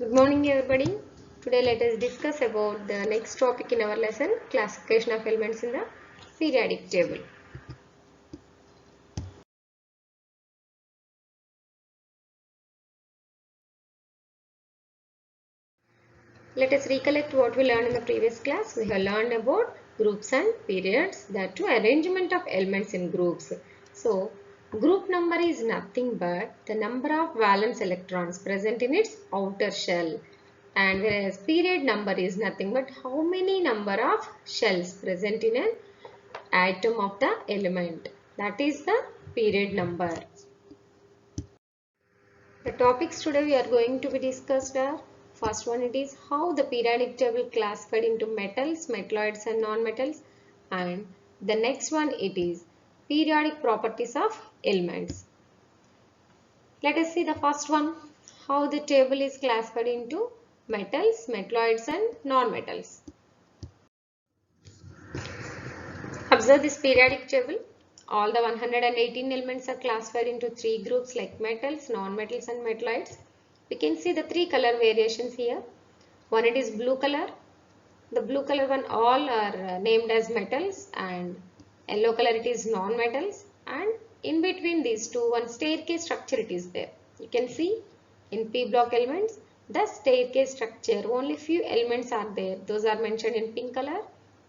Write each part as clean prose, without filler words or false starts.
Good morning everybody. Today let us discuss about the next topic in our lesson, classification of elements in the periodic table. Let us recollect what we learned in the previous class. We have learned about groups and periods, that too arrangement of elements in groups. So group number is nothing but the number of valence electrons present in its outer shell, and whereas period number is nothing but how many number of shells present in an atom of the element, that is the period number. The topics today we are going to be discussed are, first one it is how the periodic table classified into metals, metalloids and non-metals, and the next one it is periodic properties of elements. Let us see the first one, how the table is classified into metals, metalloids and non-metals. Observe this periodic table. All the 118 elements are classified into three groups like metals, non-metals and metalloids. We can see the three color variations here. One it is blue color. The blue color one all are named as metals, and yellow color it is non-metals, and in between these two one staircase structure it is there. You can see in P block elements the staircase structure, only few elements are there. Those are mentioned in pink color.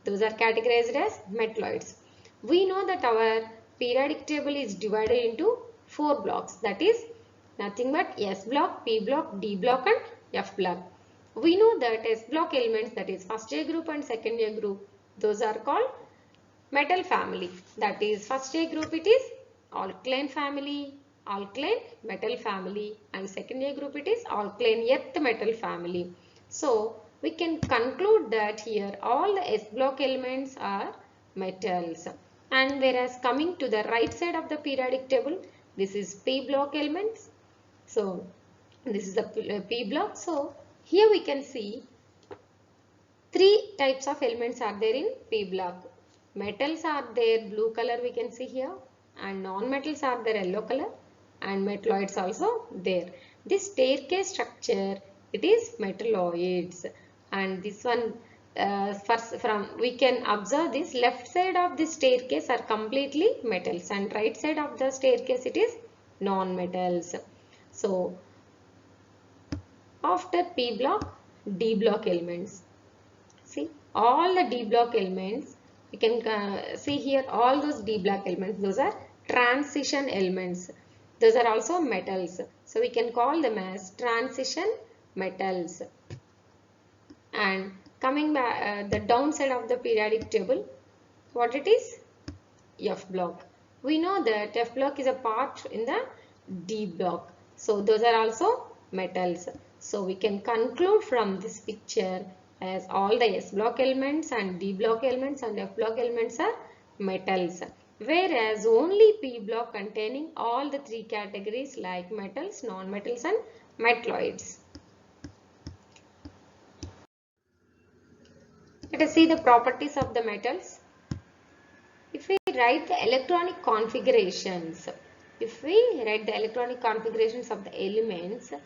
Those are categorized as metalloids. We know that our periodic table is divided into four blocks, that is nothing but S block, P block, D block and F block. We know that S block elements, that is first A group and second A group, those are called metal family. That is first A group it is alkaline family, alkaline metal family, and second A group it is alkaline earth metal family. So we can conclude that here all the S block elements are metals. And whereas coming to the right side of the periodic table, this is P block elements. So this is the P block. So here we can see three types of elements are there in P block. Metals are there blue color we can see here, and non-metals are there yellow color, and metalloids also there. This staircase structure it is metalloids, and this one first from we can observe this left side of the staircase are completely metals and right side of the staircase it is non-metals. So after P block, D block elements. See all the D block elements, you can see here all those D block elements, those are transition elements. Those are also metals. So we can call them as transition metals. And coming back the downside of the periodic table, what it is? F block. We know that F block is a part in the D block. So those are also metals. So we can conclude from this picture as all the S block elements and D block elements and F block elements are metals. Whereas only P block containing all the three categories like metals, non-metals and metalloids. Let us see the properties of the metals. If we write the electronic configurations, of the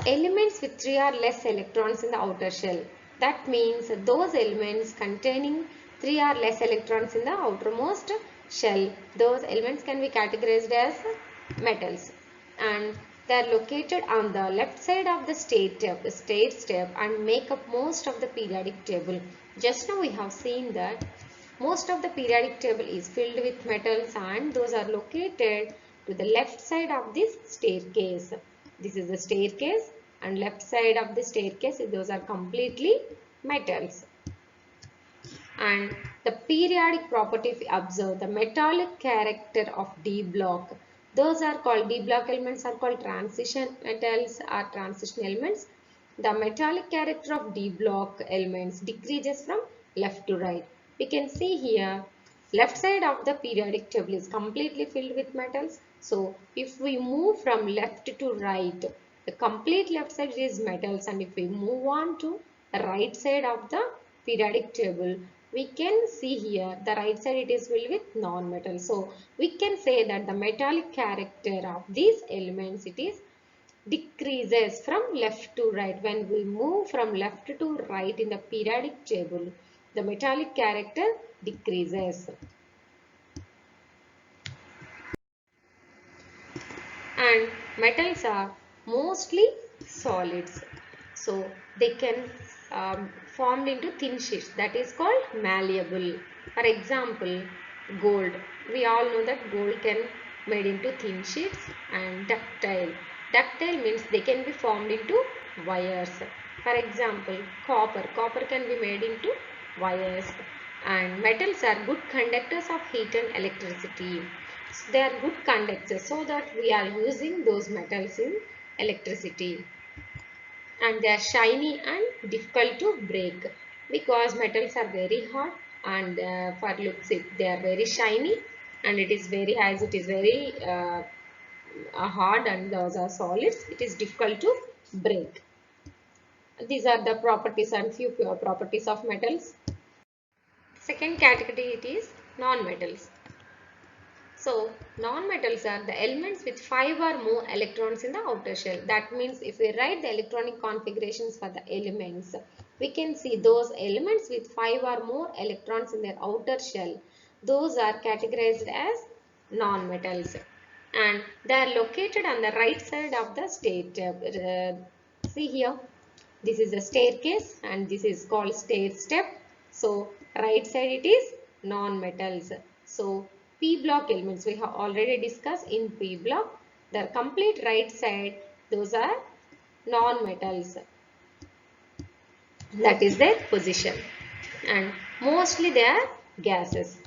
elements with 3 or less electrons in the outer shell, that means those elements containing 3 or less electrons in the outermost shell, those elements can be categorized as metals, and they are located on the left side of the state step and make up most of the periodic table. Just now we have seen that most of the periodic table is filled with metals, and those are located to the left side of this staircase. This is the staircase, and left side of the staircase those are completely metals. And the periodic property, if we observe the metallic character of D block, those are called D block elements are called transition metals or transition elements. The metallic character of D block elements decreases from left to right. We can see here left side of the periodic table is completely filled with metals. So if we move from left to right, the complete left side is metals, and if we move on to the right side of the periodic table, we can see here the right side it is filled with non-metal. So we can say that the metallic character of these elements it is decreases from left to right. When we move from left to right in the periodic table, the metallic character decreases. And metals are mostly solids. So they can formed into thin sheets, that is called malleable. For example, gold. We all know that gold can made into thin sheets, and ductile. Ductile means they can be formed into wires. For example, copper. Copper can be made into wires. And metals are good conductors of heat and electricity. So they are good conductors, so that we are using those metals in electricity. And they are shiny and difficult to break, because metals are very hot, and for looks they are very shiny, and it is very, as it is very hard and those are solids, it is difficult to break. These are the properties and few properties of metals. Second category, it is non-metals. So, non-metals are the elements with 5 or more electrons in the outer shell. That means if we write the electronic configurations for the elements, we can see those elements with 5 or more electrons in their outer shell. Those are categorized as non-metals. And they are located on the right side of the state. See here, this is a staircase and this is called stair step. So, right side it is non-metals. So, P block elements we have already discussed in P block. The complete right side, those are non-metals. That is their position. And mostly they are gases.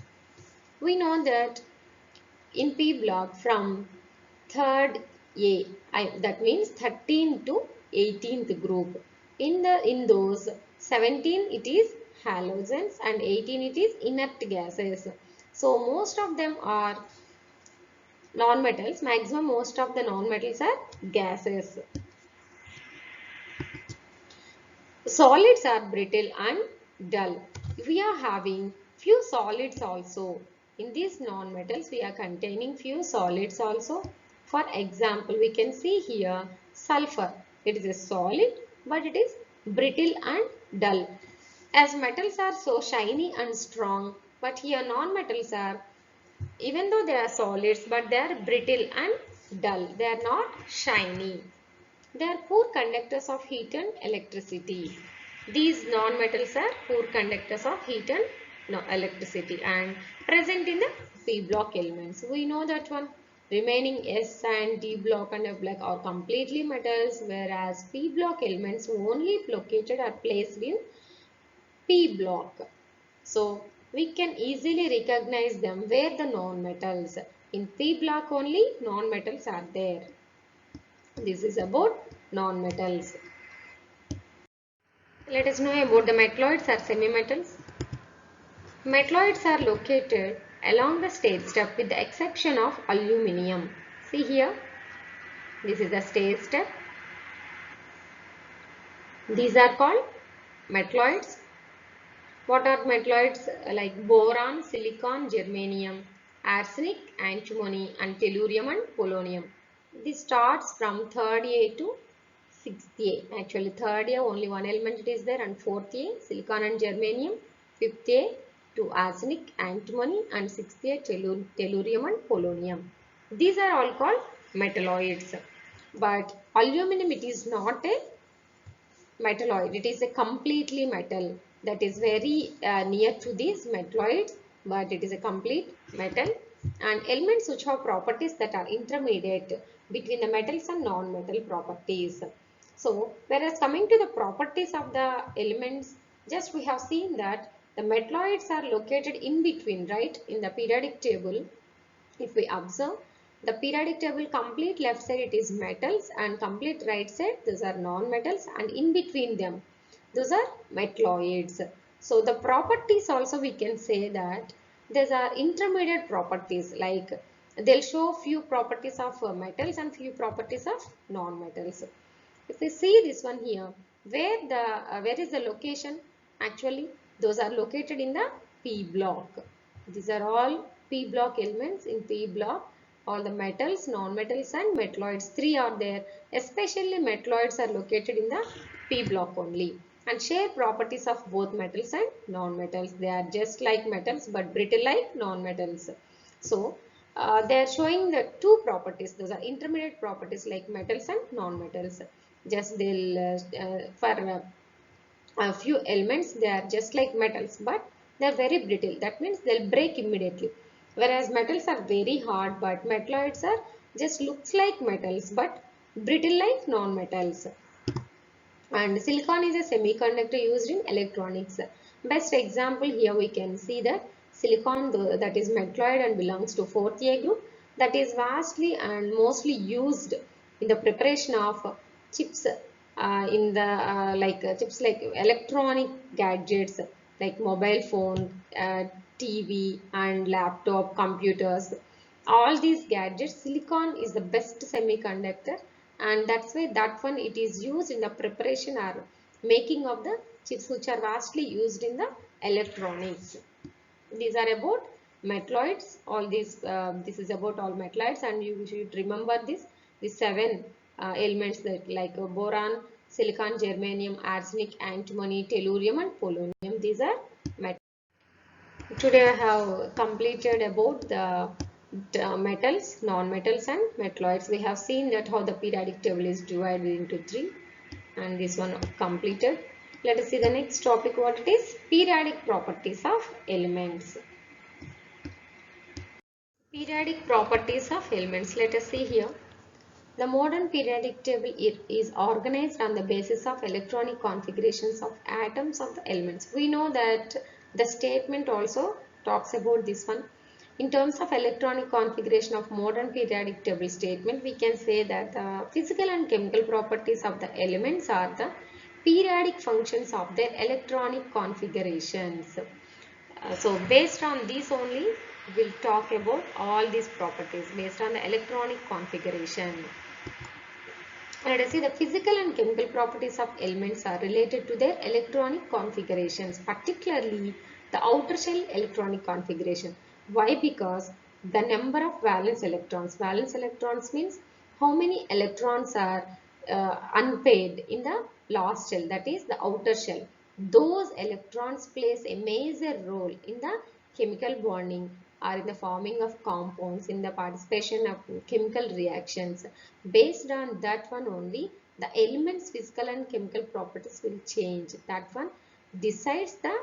We know that in P block from third A, that means 13 to 18th group. In those 17 it is halogens and 18 it is inert gases. So most of them are non-metals. Maximum most of the non-metals are gases. Solids are brittle and dull. We are having few solids also. In these non-metals, we are containing few solids also. For example, we can see here sulfur. It is a solid, but it is brittle and dull. As metals are so shiny and strong, but here non-metals are, even though they are solids, but they are brittle and dull. They are not shiny. They are poor conductors of heat and electricity. These non-metals are poor conductors of heat and electricity and present in the P block elements. We know that one. Remaining S and D block and F block are completely metals, whereas P block elements only located or placed in P block. So we can easily recognize them where the non-metals. In P block only non-metals are there. This is about non-metals. Let us know about the metalloids or semi-metals. Metalloids are located along the state step with the exception of aluminium. See here, this is the state step. These are called metalloids. What are metalloids? Like boron, silicon, germanium, arsenic, antimony, and tellurium and polonium. This starts from 3rd A to 6th A. Actually 3rd A only one element is there, and 4th A silicon and germanium, 5th A to arsenic, antimony, and 6th A tellurium and polonium. These are all called metalloids. But aluminum, it is not a metalloid. It is a completely metal that is very near to these metalloids, but it is a complete metal. And elements which have properties that are intermediate between the metals and non-metal properties. So, whereas coming to the properties of the elements, just we have seen that the metalloids are located in between, right? In the periodic table, if we observe the periodic table, complete left side it is metals and complete right side those are non-metals, and in between them those are metalloids. So the properties also we can say that these are intermediate properties, like they'll show few properties of metals and few properties of non-metals. If we see this one here, where is the location? Actually, those are located in the P block. These are all P block elements in P block, All the metals, non-metals and metalloids, three are there. Especially metalloids are located in the p block only and share properties of both metals and non-metals. They are just like metals but brittle like non-metals. So they are showing the two properties. Those are intermediate properties like metals and non-metals. Just they'll for a few elements they are just like metals but they are very brittle. That means they'll break immediately. Whereas metals are very hard but metalloids are just looks like metals but brittle like non-metals. And silicon is a semiconductor used in electronics. Best example here we can see that silicon that is metalloid and belongs to 4th A group, that is vastly and mostly used in the preparation of chips in the chips like electronic gadgets like mobile phone, TV and laptop computers. All these gadgets, silicon is the best semiconductor, and that's why that one it is used in the preparation or making of the chips which are vastly used in the electronics. These are about metalloids. All these this is about all metalloids, and you should remember the seven elements that like boron, silicon, germanium, arsenic, antimony, tellurium and polonium. These are metals. Today I have completed about the metals, non-metals and metalloids. We have seen that how the periodic table is divided into three, and this one completed. Let us see the next topic, what it is: periodic properties of elements. Periodic properties of elements. Let us see here. The modern periodic table is organized on the basis of electronic configurations of atoms of the elements. We know that the statement also talks about this one. In terms of electronic configuration of modern periodic table statement, we can say that the physical and chemical properties of the elements are the periodic functions of their electronic configurations. So based on these only, we'll talk about all these properties based on the electronic configuration. Let us see, the physical and chemical properties of elements are related to their electronic configurations, particularly the outer shell electronic configuration. Why? Because the number of valence electrons. Valence electrons means how many electrons are unpaired in the last shell, that is the outer shell. Those electrons plays a major role in the chemical bonding or in the forming of compounds, in the participation of chemical reactions. Based on that one only, the element's physical and chemical properties will change. That one decides the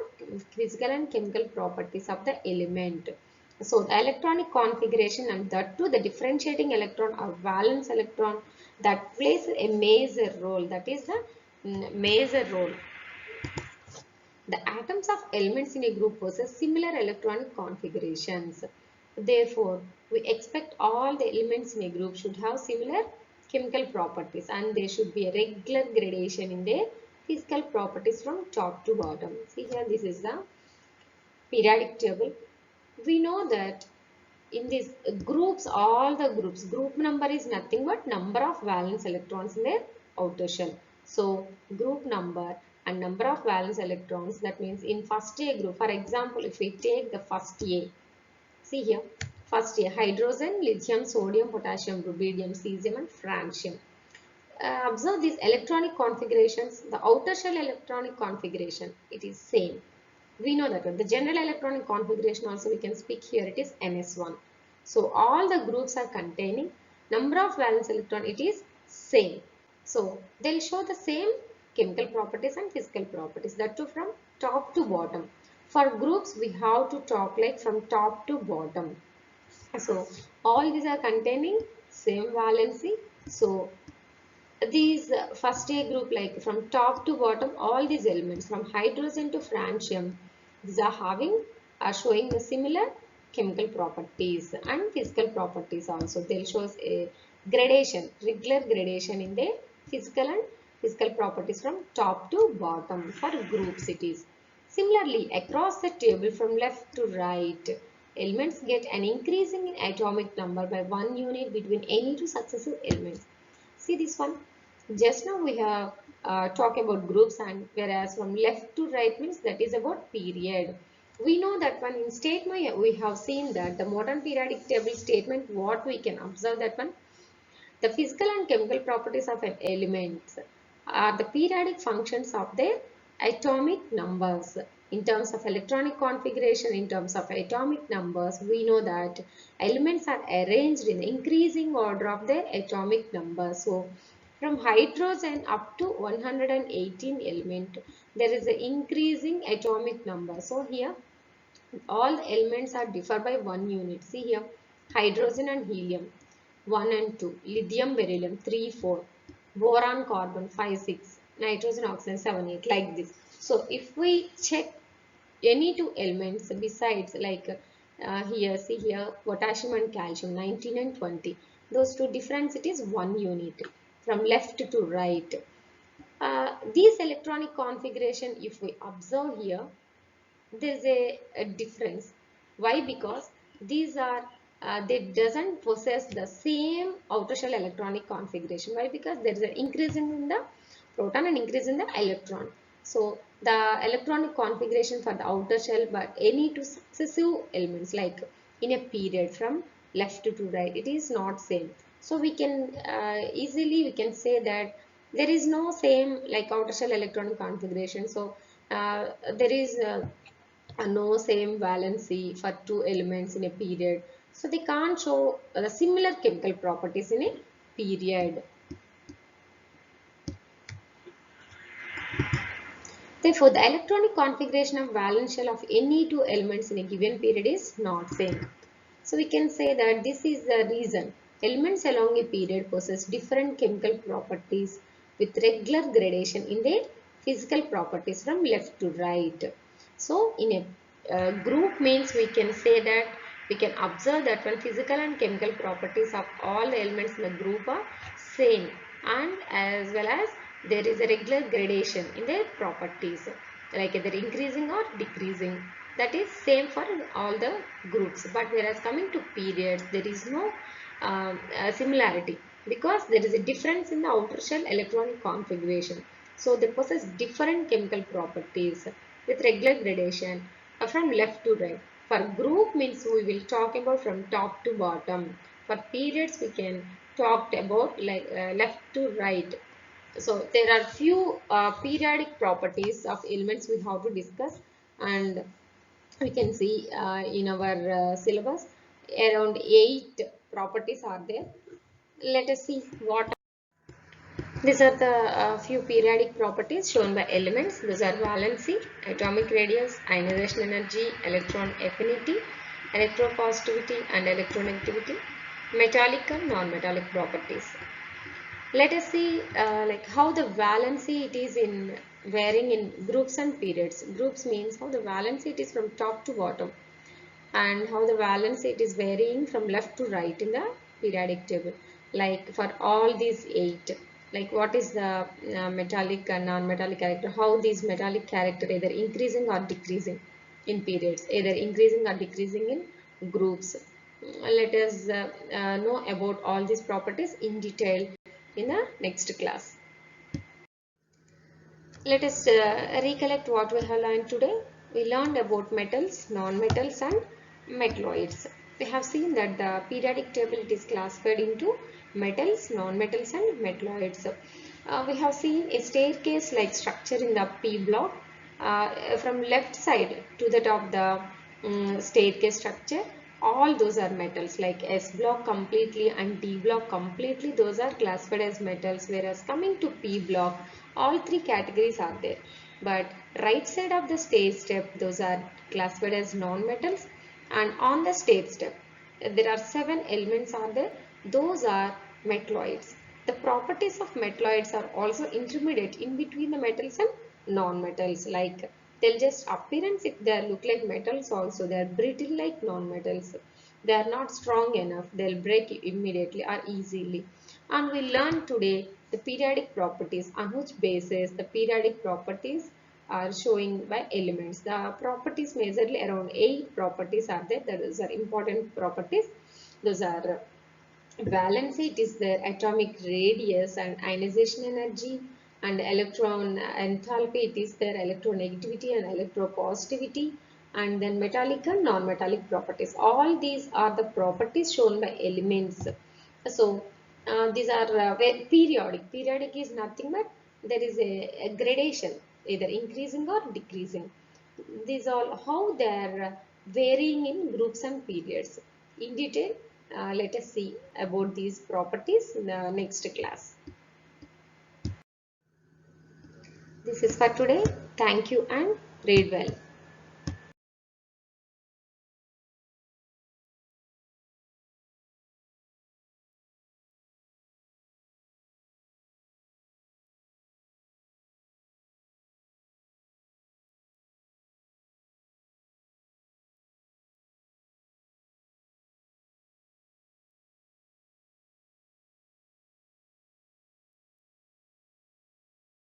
physical and chemical properties of the element. So the electronic configuration, and that too the differentiating electron or valence electron, that plays a major role. That is the major role. The atoms of elements in a group possess similar electronic configurations. Therefore, we expect all the elements in a group should have similar chemical properties, and there should be a regular gradation in their physical properties from top to bottom. See here, this is the periodic table. We know that in these groups, all the groups, group number is nothing but number of valence electrons in their outer shell. So group number and number of valence electrons, that means in first A group, for example, if we take the first A, see here, first A, hydrogen, lithium, sodium, potassium, rubidium, cesium and francium. Observe these electronic configurations. The outer shell electronic configuration, it is same. We know that one. The general electronic configuration also we can speak here, it is NS1. So all the groups are containing number of valence electron, it is same. So they'll show the same chemical properties and physical properties, that too from top to bottom. For groups we have to talk like from top to bottom. So all these are containing same valency. So these first A group, like from top to bottom, all these elements from hydrogen to francium, these are showing the similar chemical properties and physical properties also. They'll show us a gradation, regular gradation in the physical and physical properties from top to bottom for groups it is. Similarly, across the table from left to right, elements get an increasing in atomic number by 1 unit between any two successive elements. See this one. Just now we have talked about groups, and whereas from left to right means that is about period. We know that one in statement we have seen that the modern periodic table statement, what we can observe that one, the physical and chemical properties of an element are the periodic functions of their atomic numbers. In terms of electronic configuration, in terms of atomic numbers, we know that elements are arranged in increasing order of their atomic numbers. So, from hydrogen up to 118 element, there is an increasing atomic number. So, here all the elements are differ by 1 unit. See here, hydrogen and helium 1 and 2, lithium beryllium 3 4, boron carbon 5 6, nitrogen oxygen 7 8, like this. So if we check any two elements besides, like here, see here, potassium and calcium 19 and 20, those two difference, it is 1 unit from left to right. These electronic configuration, if we observe here, there's a difference. Why? Because these are they doesn't possess the same outer shell electronic configuration. Why? Because there is an increase in the proton and increase in the electron. So the electronic configuration for the outer shell, but any two successive elements, like in a period from left to right, it is not same. So we can easily we can say that there is no same like outer shell electronic configuration. So there is no same valency for two elements in a period. So they can't show the similar chemical properties in a period. Therefore, the electronic configuration of valence shell of any two elements in a given period is not same. So we can say that this is the reason elements along a period possess different chemical properties with regular gradation in their physical properties from left to right. So in a group means we can say that we can observe that when physical and chemical properties of all the elements in the group are same, and as well as there is a regular gradation in their properties, like either increasing or decreasing. That is same for all the groups. But whereas coming to periods, there is no similarity, because there is a difference in the outer shell electronic configuration. So they possess different chemical properties with regular gradation from left to right. For group means we will talk about from top to bottom. For periods we can talk about like left to right. So there are few periodic properties of elements we have to discuss, and we can see in our syllabus around 8 properties are there. Let us see what these are the few periodic properties shown by elements. These are valency, atomic radius, ionization energy, electron affinity, electropositivity and electronegativity, metallic and non-metallic properties. Let us see like how the valency it is in varying in groups and periods. Groups means how the valency it is from top to bottom, and how the valency it is varying from left to right in the periodic table. Like for all these 8, like what is the metallic and non-metallic character, how these metallic character either increasing or decreasing in periods, either increasing or decreasing in groups. Let us know about all these properties in detail in the next class. Let us recollect what we have learned today. We learned about metals, non-metals and metalloids. We have seen that the periodic table it is classified into metals, non-metals and metalloids. We have seen a staircase like structure in the P block. From left side to the top the staircase structure, all those are metals, like S block completely and D block completely, those are classified as metals, whereas coming to P block, all three categories are there. But right side of the stage step, those are classified as non-metals, and on the stage step there are 7 elements are there, those are metalloids. The properties of metalloids are also intermediate in between the metals and non-metals, like they'll just appearance if they look like metals, also they are brittle like non-metals, they are not strong enough, they'll break immediately or easily. And we learned today the periodic properties, on which basis the periodic properties are showing by elements. The properties majorly around 8 properties are there, those are important properties. Those are valency, it is the atomic radius and ionization energy, and electron enthalpy, it is their electronegativity and electropositivity, and then metallic and non-metallic properties. All these are the properties shown by elements. So these are periodic. Periodic is nothing but there is a gradation, either increasing or decreasing. These all how they are varying in groups and periods. In detail, let us see about these properties in the next class. This is for today. Thank you and read well.